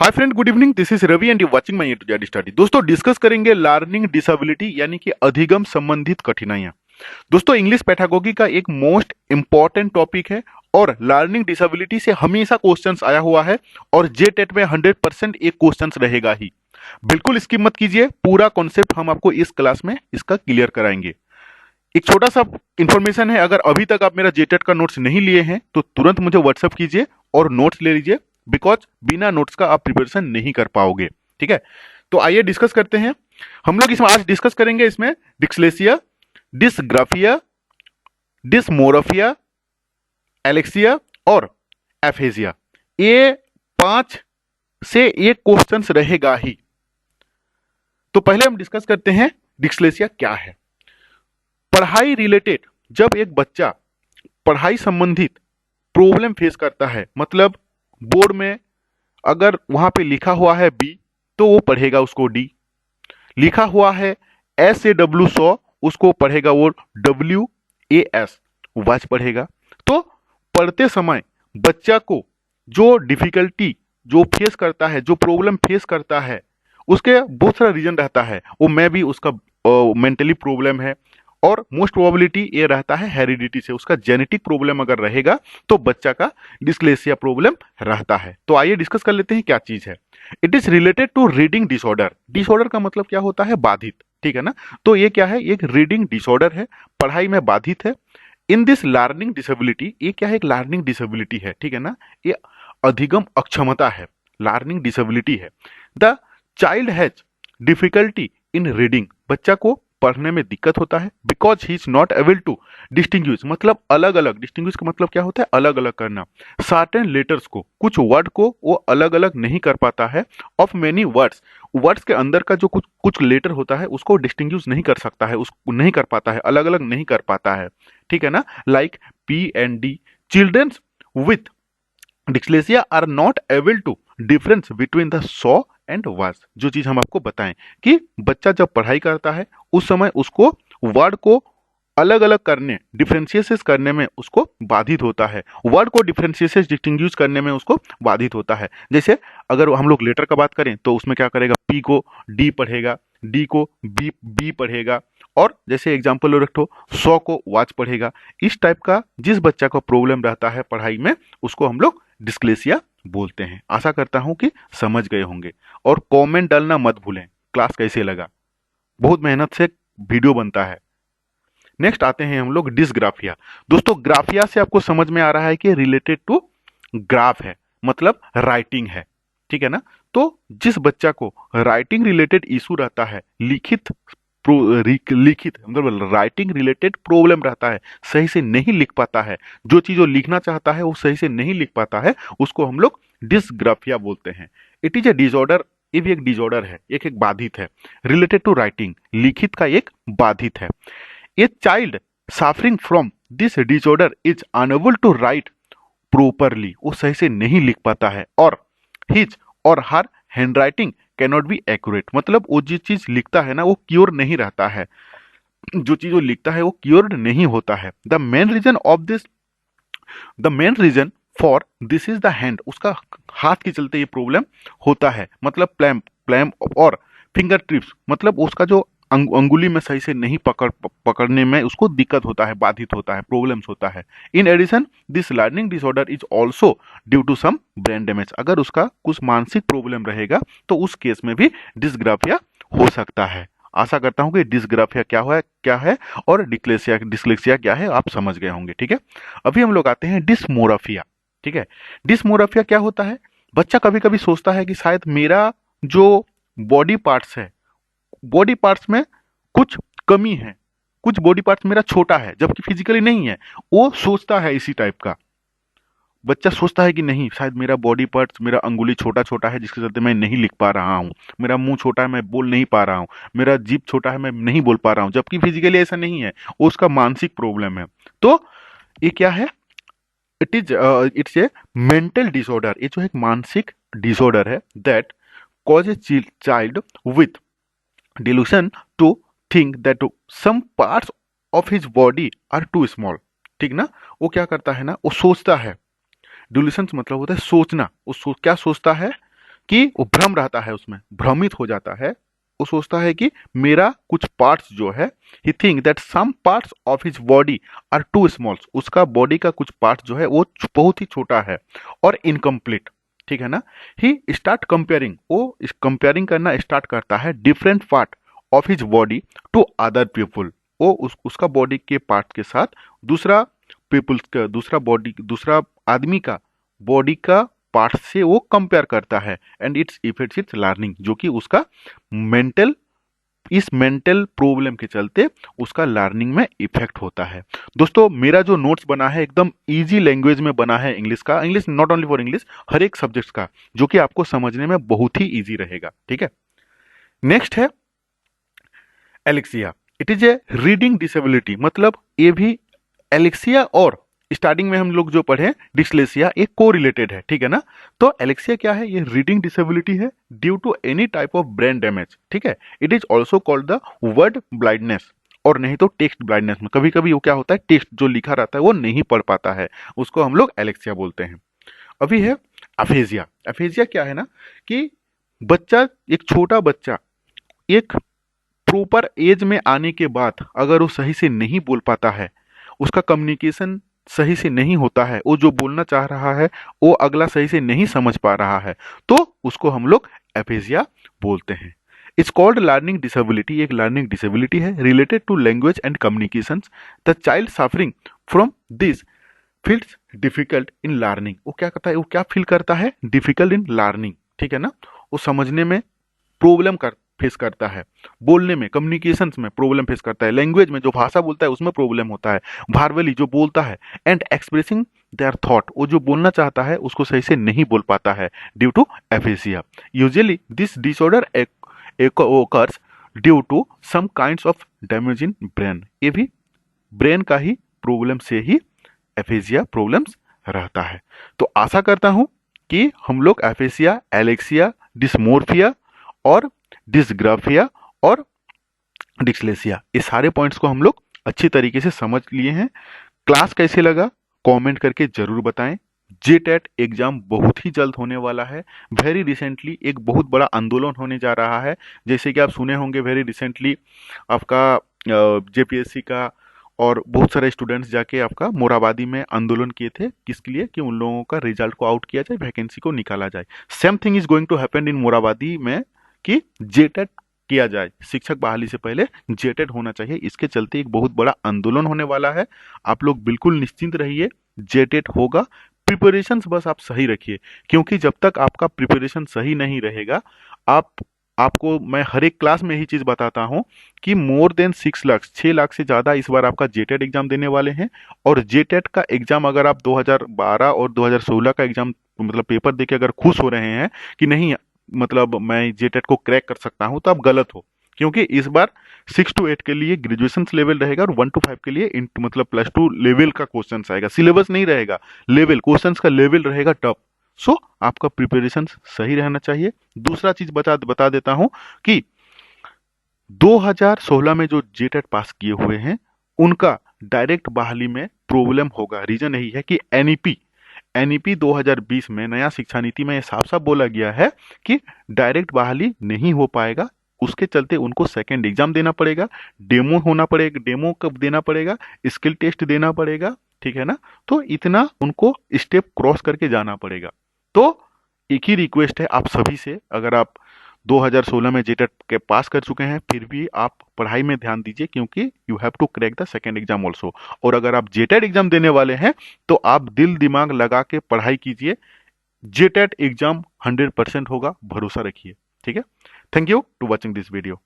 Hi friend, good evening. This is Ravi and you watching my YouTube Z study. दोस्तों discuss करेंगे learning disability यानी कि अधिगम संबंधित कठिनाइयां। दोस्तों इंग्लिश पैथागोगी का एक मोस्ट इंपॉर्टेंट टॉपिक है और लर्निंग डिसेबिलिटी से हमेशा क्वेश्चंस आया हुआ है और जेटेट में 100% एक क्वेश्चंस रहेगा ही। बिल्कुल स्किप मत कीजिए, पूरा कॉन्सेप्ट हम आपको इस क्लास में इसका क्लियर कराएंगे। एक छोटा सा इंफॉर्मेशन है, अगर अभी तक आप मेरा जेटेट का नोट्स नहीं लिए हैं तो तुरंत मुझे व्हाट्सएप कीजिए और नोट्स ले लीजिए, बिकॉज बिना नोट्स का आप प्रिपरेशन नहीं कर पाओगे। ठीक है, तो आइए डिस्कस करते हैं। हम लोग इसमें आज डिस्कस करेंगे इसमें डिस्लेसिया, डिसग्राफिया, डिसमोरफिया, एलेक्सिया और एफेजिया। ये 5 से एक क्वेश्चंस रहेगा ही। तो पहले हम डिस्कस करते हैं डिस्लेसिया क्या है। पढ़ाई रिलेटेड जब एक बच्चा पढ़ाई संबंधित प्रॉब्लम फेस करता है, मतलब बोर्ड में अगर वहां पे लिखा हुआ है बी तो वो पढ़ेगा उसको डी, लिखा हुआ है SAW100 उसको पढ़ेगा वो WAS वॉच पढ़ेगा। तो पढ़ते समय बच्चा को जो डिफिकल्टी जो फेस करता है, जो प्रॉब्लम फेस करता है, उसके बहुत सारा रीजन रहता है। वो मे भी उसका मेंटली प्रॉब्लम है और मोस्ट प्रोबेबिलिटी ये रहता है हेरिडिटी से, उसका जेनेटिक प्रॉब्लम अगर रहेगा तो बच्चा का डिस्लेक्सिया प्रॉब्लम रहता है। तो आइए डिस्कस कर लेते हैं क्या चीज है। It is related to reading disorder. Disorder का मतलब क्या होता है? बाधित। ठीक है ना, तो ये क्या है? एक रीडिंग डिसऑर्डर है, पढ़ाई में बाधित है। इन दिस लर्निंग डिसेबिलिटी, ये क्या है? एक लर्निंग डिसेबिलिटी है। ठीक है ना, ये अधिगम अक्षमता है, लर्निंग डिसेबिलिटी है। The child has difficulty in reading, बच्चा को पढ़ने में दिक्कत होता है। Because he is not able to distinguish, मतलब अलग अलग, डिस्टिंग्विश का मतलब क्या होता है? अलग अलग करना। सर्टेन लेटर्स को, कुछ वर्ड को वो अलग अलग नहीं कर पाता है। ऑफ मेनी वर्ड्स, वर्ड्स के अंदर का जो कुछ कुछ लेटर होता है उसको डिस्टिंग्विश नहीं कर सकता है, उसको नहीं कर पाता है, अलग अलग नहीं कर पाता है। ठीक है ना, like P and D। Childrens with dyslexia are not able to difference between the saw and was. जो चीज हम आपको बताएं कि बच्चा जब पढ़ाई करता है उस समय उसको वर्ड को अलग अलग करने, डिफरेंशिएशन करने में उसको बाधित होता है, वर्ड को डिफरेंशिएशन डिस्टिंग्विश करने में उसको बाधित होता है। जैसे अगर हम लोग लेटर का बात करें तो उसमें क्या करेगा? पी को डी पढ़ेगा, डी को बी पढ़ेगा, और जैसे एग्जाम्पल रखो 100 को वॉच पढ़ेगा। इस टाइप का जिस बच्चा को प्रॉब्लम रहता है पढ़ाई में उसको हम लोग डिस्लेक्सिया बोलते हैं। आशा करता हूं कि समझ गए होंगे और कमेंट डालना मत भूलें क्लास कैसे लगा, बहुत मेहनत से वीडियो बनता है। नेक्स्ट आते हैं हम लोग डिसग्राफिया। दोस्तों ग्राफिया से आपको समझ में आ रहा है कि रिलेटेड टू ग्राफ है, मतलब राइटिंग है। ठीक है ना, तो जिस बच्चा को राइटिंग रिलेटेड इशू रहता है, लिखित मतलब राइटिंग रिलेटेड प्रॉब्लम रहता है, सही से नहीं लिख पाता है, जो चीज वो लिखना चाहता है वो सही से नहीं लिख पाता है, उसको हम लोग डिसग्राफिया बोलते हैं। इट इज ए डिसऑर्डर, ये भी एक डिसऑर्डर है, एक बाधित है। रिलेटेड टू राइटिंग, लिखित का एक बाधित है। A child suffering from this disorder is unable to write properly, वो सही से नहीं लिख पाता है, और हिज और her handwriting can not be accurate, मतलब वो जिस चीज लिखता है ना वो क्योर नहीं रहता है, जो चीज वो लिखता है वो क्योर्ड नहीं होता है। The main reason for this is the hand, उसका हाथ के चलते ये प्रॉब्लम होता है, मतलब प्लैम प्लैम और फिंगर ट्रिप्स, मतलब उसका जो अंगुली में सही से नहीं पकड़ने में उसको दिक्कत होता है, बाधित होता है, प्रॉब्लम्स होता है। In addition this learning disorder is also due to some brain damage, अगर उसका कुछ मानसिक प्रॉब्लम रहेगा तो उस केस में भी डिसग्राफिया हो सकता है। आशा करता हूं कि डिसग्राफिया क्या है और डिस्लेक्सिया क्या है आप समझ गए होंगे। ठीक है, अभी हम लोग आते हैं डिसमोराफिया। ठीक है, डिसमोराफिया क्या होता है? बच्चा कभी कभी सोचता है कि शायद मेरा जो बॉडी पार्ट्स है, बॉडी पार्ट्स में कुछ कमी है, कुछ बॉडी पार्ट्स मेरा छोटा है जबकि फिजिकली नहीं है, वो सोचता है। इसी टाइप का बच्चा सोचता है कि नहीं, शायद मेरा बॉडी पार्ट्स, मेरा अंगुली छोटा छोटा है जिसके चलते मैं नहीं लिख पा रहा हूँ, मेरा मुंह छोटा है मैं बोल नहीं पा रहा हूँ, मेरा जीभ छोटा है मैं नहीं बोल पा रहा हूँ, जबकि फिजिकली ऐसा नहीं है, वो उसका मानसिक प्रॉब्लम है। तो ये क्या है? इट्स ए मेंटल डिसऑर्डर, ये जो एक मानसिक डिसऑर्डर है that cause a child with delusion to think that some parts of his body are too small। ठीक ना, वो क्या करता है ना, वो सोचता है, डिल्यूशन मतलब होता है सोचना, क्या सोचता है कि वो भ्रम रहता है, उसमें भ्रमित हो जाता है। वो सोचता है कि मेरा कुछ पार्ट्स जो है, he think that some parts of his body are too small, उसका बॉडी का कुछ पार्ट जो है वो बहुत ही छोटा है और इनकम्प्लीट, ठीक है ना। ही स्टार्ट कंपेयरिंग, वो कंपेयरिंग करना स्टार्ट करता है different part of his body to other people, वो उसका बॉडी के पार्ट के साथ दूसरा पीपुल्स का, दूसरा बॉडी, दूसरा आदमी का बॉडी का पार्ट से वो कंपेयर करता है, and it's effects it's learning, जो कि उसका मेंटल, इस मेंटल प्रॉब्लम के चलते उसका लर्निंग में इफेक्ट होता है। दोस्तों मेरा जो नोट्स बना है एकदम इजी लैंग्वेज में बना है, इंग्लिश का, English not only for English, हर एक सब्जेक्ट्स का, जो कि आपको समझने में बहुत ही इजी रहेगा, ठीक है। नेक्स्ट है Alexia. It is a reading disability, मतलब ये भी एलेक्सिया और स्टार्टिंग में हम लोग जो पढ़े डिस्लेसिया एक को रिलेटेड है, ठीक है ना। तो एलेक्सिया क्या है, ये रीडिंग डिसेबिलिटी है due to any type of brain damage, ठीक है। It is also called the word blindness, और नहीं तो टेक्स्ट ब्लाइंडनेस में कभी कभी वो क्या होता है, टेक्स्ट जो लिखा रहता है वो नहीं पढ़ पाता है, उसको हम लोग एलेक्सिया बोलते हैं। अभी है अफेजिया। अफेजिया क्या है ना, कि बच्चा, एक छोटा बच्चा एक प्रॉपर एज में आने के बाद अगर वो सही से नहीं बोल पाता है, उसका कम्युनिकेशन सही से नहीं होता है, वो जो बोलना चाह रहा है वो अगला सही से नहीं समझ पा रहा है, तो उसको हम लोग एफेजिया बोलते हैं। इट्स कॉल्ड लर्निंग डिसेबिलिटी, एक लर्निंग डिसेबिलिटी है related to language and communications. The child suffering from this feels difficult in learning, वो क्या करता है, वो क्या फील करता है, डिफिकल्ट इन लर्निंग, ठीक है ना। वो समझने में प्रॉब्लम फेस करता है, बोलने में, कम्युनिकेशंस में प्रॉब्लम फेस करता है, लैंग्वेज में जो भाषा बोलता है उसमें प्रॉब्लम होता है, भारवली जो बोलता है, एंड एक्सप्रेसिंग देयर थॉट, वो जो बोलना चाहता है उसको सही से नहीं बोल पाता है due to aphasia. Usually this disorder occurs due to some kinds of damage in brain, ये भी ब्रेन का ही प्रॉब्लम से ही एफेसिया प्रॉब्लम्स रहता है। तो आशा करता हूं कि हम लोग एफेसिया, एलेक्सिया, डिस्मोर्फिया और डिस्ग्राफिया और डिस्लेसिया, ये सारे पॉइंट्स को हम लोग अच्छी तरीके से समझ लिए हैं। क्लास कैसे लगा कमेंट करके जरूर बताएं। जेटेट एग्जाम बहुत ही जल्द होने वाला है। वेरी रिसेंटली एक बहुत बड़ा आंदोलन होने जा रहा है, जैसे कि आप सुने होंगे वेरी रिसेंटली आपका जेपीएससी का और बहुत सारे स्टूडेंट्स जाके आपका मोराबादी में आंदोलन किए थे, किसके लिए, कि उन लोगों का रिजल्ट को आउट किया जाए, वैकेंसी को निकाला जाए। Same thing is going to happen in Morabadi में, कि जेटेट किया जाए, शिक्षक बहाली से पहले जेटेट होना चाहिए। इसके चलते एक बहुत बड़ा आंदोलन होने वाला है। आप लोग बिल्कुल निश्चिंत रहिए, जेटेट होगा। प्रिपरेशन बस आप सही रखिए, क्योंकि जब तक आपका प्रिपरेशन सही नहीं रहेगा, आपको मैं हर एक क्लास में यही चीज बताता हूं कि मोर देन 6 लाख से ज्यादा इस बार आपका जेटेट एग्जाम देने वाले हैं। और जेटेट का एग्जाम अगर आप 2012 और 2016 का एग्जाम मतलब पेपर देके अगर खुश हो रहे हैं कि नहीं मतलब मैं जेटेट को क्रैक कर सकता हूं, तो आप गलत हो। क्योंकि इस बार 6 to 8 के लिए ग्रेजुएशन लेवल रहेगा और 1 to 5 के लिए मतलब +2 लेवल का क्वेश्चन आएगा। सिलेबस नहीं रहेगा, लेवल क्वेश्चन का लेवल रहेगा टफ। सो आपका प्रिपरेशन सही रहना चाहिए। दूसरा चीज बता देता हूं कि 2016 में जो जेटेट पास किए हुए हैं उनका डायरेक्ट बहाली में प्रॉब्लम होगा। रीजन यही है कि एनईपी 2020 में नया शिक्षा नीति में साफ साफ बोला गया है कि डायरेक्ट बहाली नहीं हो पाएगा। उसके चलते उनको सेकंड एग्जाम देना पड़ेगा, डेमो होना पड़ेगा, डेमो कब देना पड़ेगा, स्किल टेस्ट देना पड़ेगा, ठीक है ना। तो इतना उनको स्टेप क्रॉस करके जाना पड़ेगा। तो एक ही रिक्वेस्ट है आप सभी से, अगर आप 2016 में जेटेट के पास कर चुके हैं फिर भी आप पढ़ाई में ध्यान दीजिए, क्योंकि you have to crack the second exam also. और अगर आप जेटेट एग्जाम देने वाले हैं तो आप दिल दिमाग लगा के पढ़ाई कीजिए। जेटेट एग्जाम 100% होगा, भरोसा रखिए, ठीक है। Thank you to watching this video.